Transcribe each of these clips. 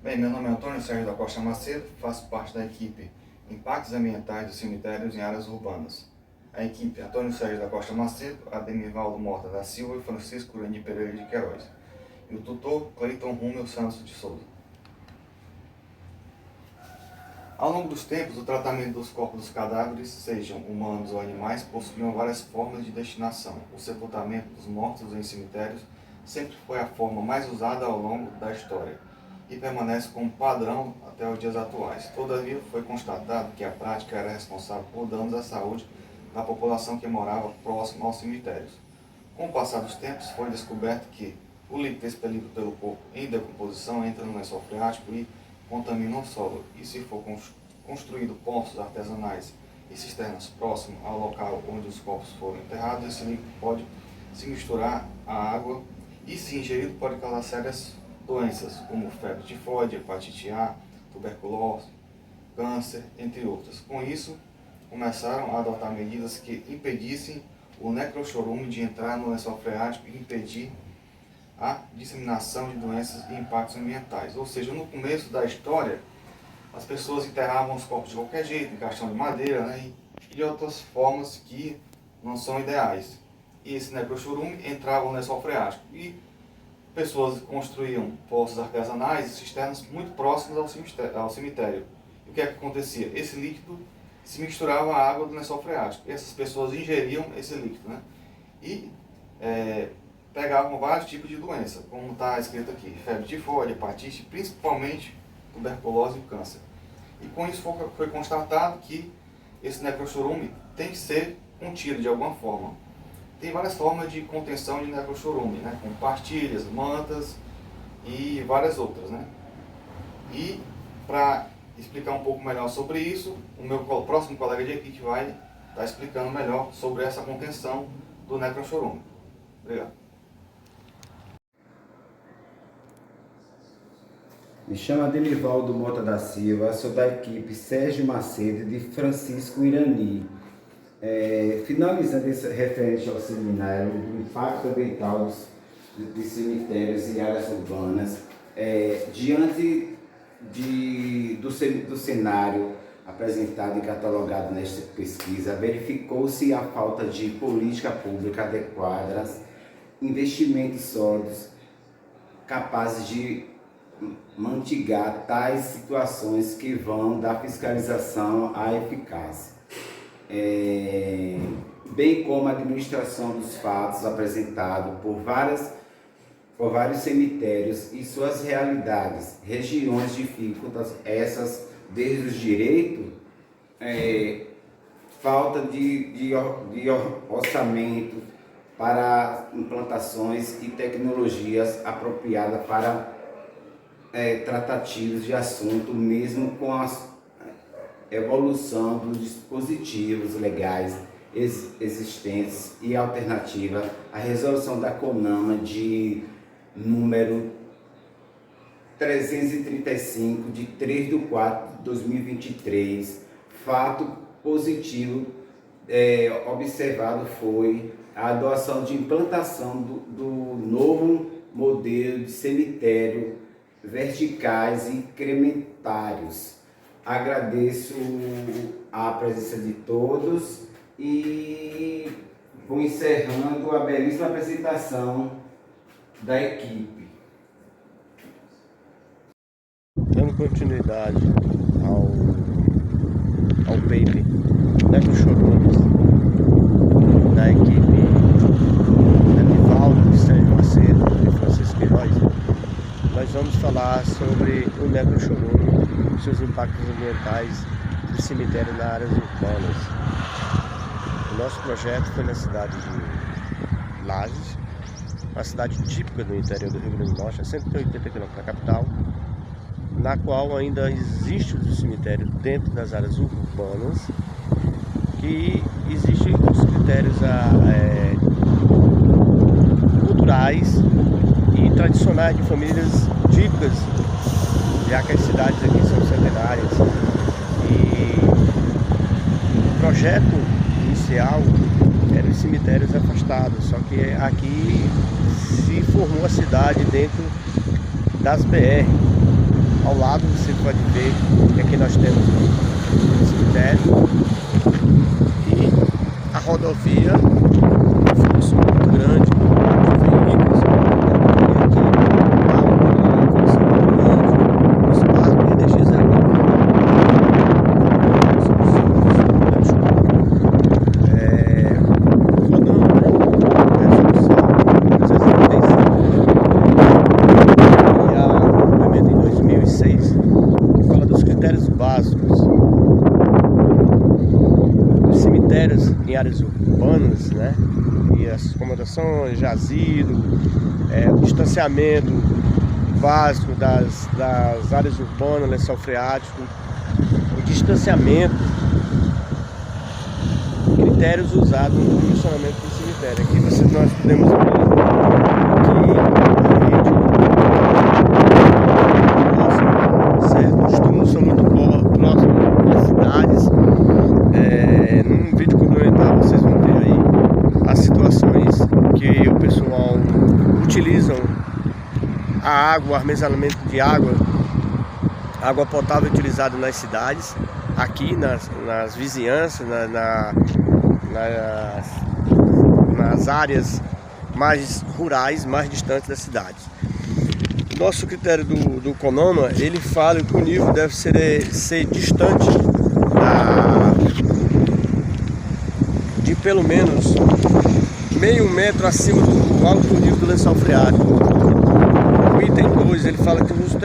Bem, meu nome é Antônio Sérgio da Costa Macedo, faço parte da equipe Impactos Ambientais dos Cemitérios em Áreas Urbanas. A equipe Antônio Sérgio da Costa Macedo, Ademivaldo Mota da Silva e Francisco Urani Pereira de Queiroz. E o tutor, Cleiton Rúmel Santos de Souza. Ao longo dos tempos, o tratamento dos corpos dos cadáveres, sejam humanos ou animais, possuíam várias formas de destinação. O sepultamento dos mortos em cemitérios sempre foi a forma mais usada ao longo da história e permanece como padrão até os dias atuais. Todavia, foi constatado que a prática era responsável por danos à saúde da população que morava próximo aos cemitérios. Com o passar dos tempos, foi descoberto que o líquido expelido pelo corpo em decomposição entra no lençol freático e contamina o solo, e se for construído poços artesanais e cisternas próximos ao local onde os corpos foram enterrados, esse líquido pode se misturar à água e, se ingerido, pode causar sérias doenças, como febre tifoide, hepatite A, tuberculose, câncer, entre outras. Com isso, começaram a adotar medidas que impedissem o necrochorume de entrar no lençol freático e impedir a disseminação de doenças e impactos ambientais. Ou seja, no começo da história, as pessoas enterravam os corpos de qualquer jeito, em caixão de madeira, né, e de outras formas que não são ideais. E esse necrochorume entrava no lençol freático. E pessoas construíam poços artesanais e cisternas muito próximos ao cemitério. E o que é que acontecia? Esse líquido se misturava à água do lençol freático. E essas pessoas ingeriam esse líquido, né? E pegavam vários tipos de doença, como está escrito aqui: febre tifoide, hepatite, principalmente tuberculose e câncer. E com isso foi constatado que esse necrochorume tem que ser contido de alguma forma. Tem várias formas de contenção de necrochorume, né? Com pastilhas, mantas e várias outras, né? E para explicar um pouco melhor sobre isso, o meu próximo colega de equipe vai estar explicando melhor sobre essa contenção do necrochorume. Obrigado. Me chamo Ademivaldo Mota da Silva, sou da equipe Sérgio Macedo de Francisco Urani. Finalizando esse referente ao seminário do impacto ambiental de cemitérios e áreas urbanas, diante do cenário apresentado e catalogado nesta pesquisa, verificou-se a falta de política pública adequada, investimentos sólidos capazes de mitigar tais situações que vão da fiscalização à eficácia, bem como a administração dos fatos apresentados por vários cemitérios e suas realidades, regiões dificultas, essas desde os direitos, falta de orçamento para implantações e tecnologias apropriadas para tratativos de assunto, mesmo com a evolução dos dispositivos legais existentes e alternativa à resolução da CONAMA de número 335 de 3/4/2023. Fato positivo observado foi a adoção de implantação do novo modelo de cemitério verticais e incrementários. Agradeço a presença de todos e vou encerrando a belíssima apresentação da equipe. Dando continuidade ao paper necrochorumes da equipe Ademivaldo, Sérgio Macedo e Francisco Queiroz, nós vamos falar sobre o necrochorume e seus impactos ambientais de cemitério nas áreas urbanas. O nosso projeto foi na cidade de Lages, uma cidade típica do interior do Rio Grande do Norte, a 180 km da capital, na qual ainda existe o cemitério dentro das áreas urbanas, que existem os critérios culturais e tradicionais de famílias típicas, já que as cidades aqui são centenárias. E o projeto inicial era os cemitérios afastados, só que aqui se formou a cidade dentro das BR, ao lado você pode ver que aqui nós temos um cemitério e a rodovia, um fluxo muito grande de veículos. E aqui há um fluxo muito grande no espaço de DX0. Básicos dos cemitérios em áreas urbanas, né? E as acomodações, jazido, o distanciamento básico das áreas urbanas, lençol freático, o distanciamento, critérios usados no funcionamento do cemitério. Aqui nós podemos ver os túmulos são muito próximos das cidades. Num vídeo complementar vocês vão ver aí as situações que o pessoal utilizam a água, o armazenamento de água potável utilizada nas cidades, aqui nas vizinhanças, nas áreas mais rurais, mais distantes das cidades. Nosso critério do CONAMA, ele fala que o nível deve ser distante de pelo menos meio metro acima do alto nível do lençol freático. O item 2, ele fala que nos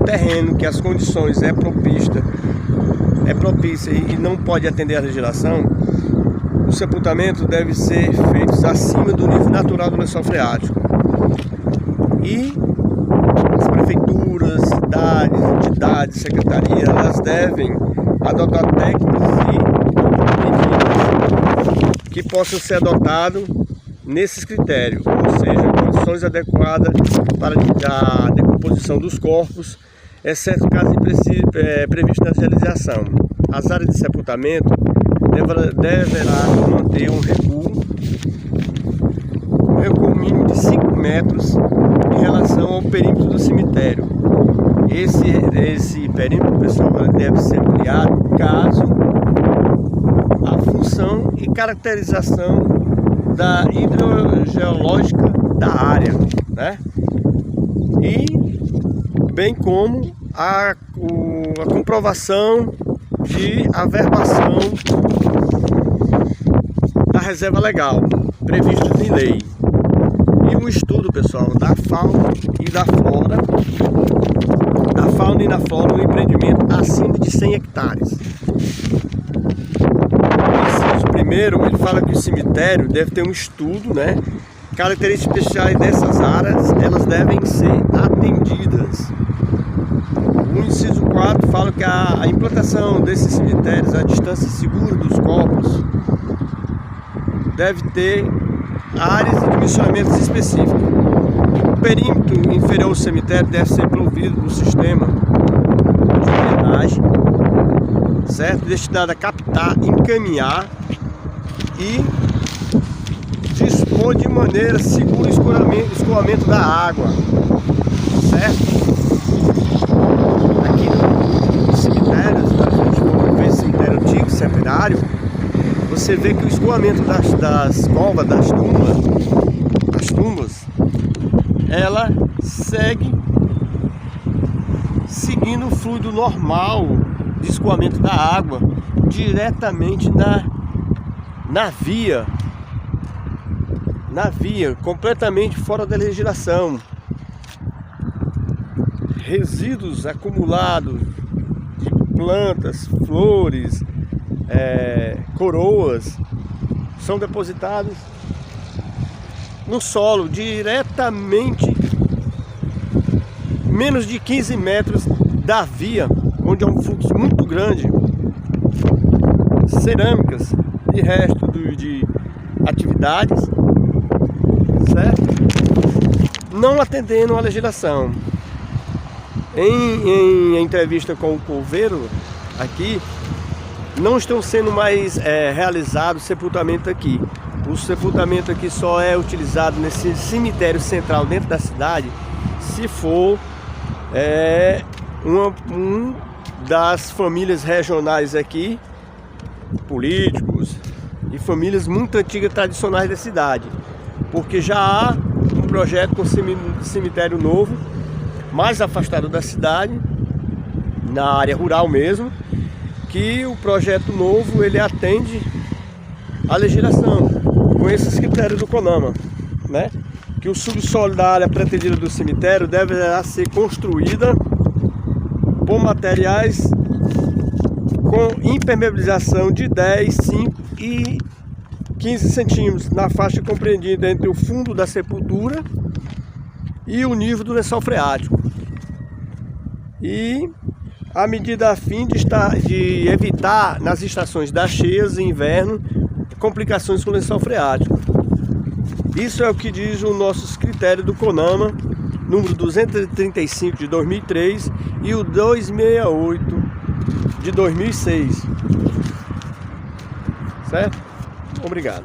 terrenos que as condições é propícia e não pode atender a legislação, o sepultamento deve ser feito acima do nível natural do lençol freático. E as prefeituras, cidades, entidades, secretarias, elas devem adotar técnicas e medidas que possam ser adotadas nesses critérios, ou seja, condições adequadas para a decomposição dos corpos, exceto casos previstos na realização. As áreas de sepultamento deverá manter um recuo mínimo de 5 metros em relação ao perímetro do cemitério. Esse perímetro, pessoal, deve ser ampliado caso a função e caracterização da hidrogeológica da área, né? E bem como a comprovação de averbação da reserva legal previstos em lei. E um estudo, pessoal, da fauna e da flora, no empreendimento acima de 100 hectares. Primeiro, ele fala que o cemitério deve ter um estudo, né? Características especiais dessas áreas, elas devem ser atendidas. O inciso 4 fala que a implantação desses cemitérios, a distância segura dos corpos, deve ter áreas de dimensionamentos específicos. O perímetro inferior ao cemitério deve ser provido por um sistema de drenagem, certo? Destinado a captar, encaminhar e dispor de maneira segura o escoamento da água, certo? Aqui no cemitério, se a gente for ver cemitério antigo, centenário, você vê que o escoamento das covas, das tumbas, ela segue seguindo o fluido normal de escoamento da água diretamente na via, completamente fora da legislação. Resíduos acumulados de plantas, flores, coroas são depositados no solo diretamente menos de 15 metros da via, onde há um fluxo muito grande. Cerâmicas e resto de atividades, certo? Não atendendo à legislação. Em entrevista com o coveiro aqui, não estão sendo mais realizados sepultamento aqui. O sepultamento aqui só é utilizado nesse cemitério central dentro da cidade se for é uma das famílias regionais aqui, políticos e famílias muito antigas, tradicionais da cidade, porque já há um projeto com cemitério novo, mais afastado da cidade, na área rural mesmo, que o projeto novo ele atende à legislação, com esses critérios do CONAMA, né? Que o subsolo da área pretendida do cemitério deverá ser construída por materiais com impermeabilização de 10, 5 e 15 centímetros na faixa compreendida entre o fundo da sepultura e o nível do lençol freático. E a medida a fim de evitar nas estações das cheias e inverno complicações com o lençol freático. Isso é o que diz o nosso critério do CONAMA, número 235 de 2003 e o 268 de 2006. Certo? Obrigado.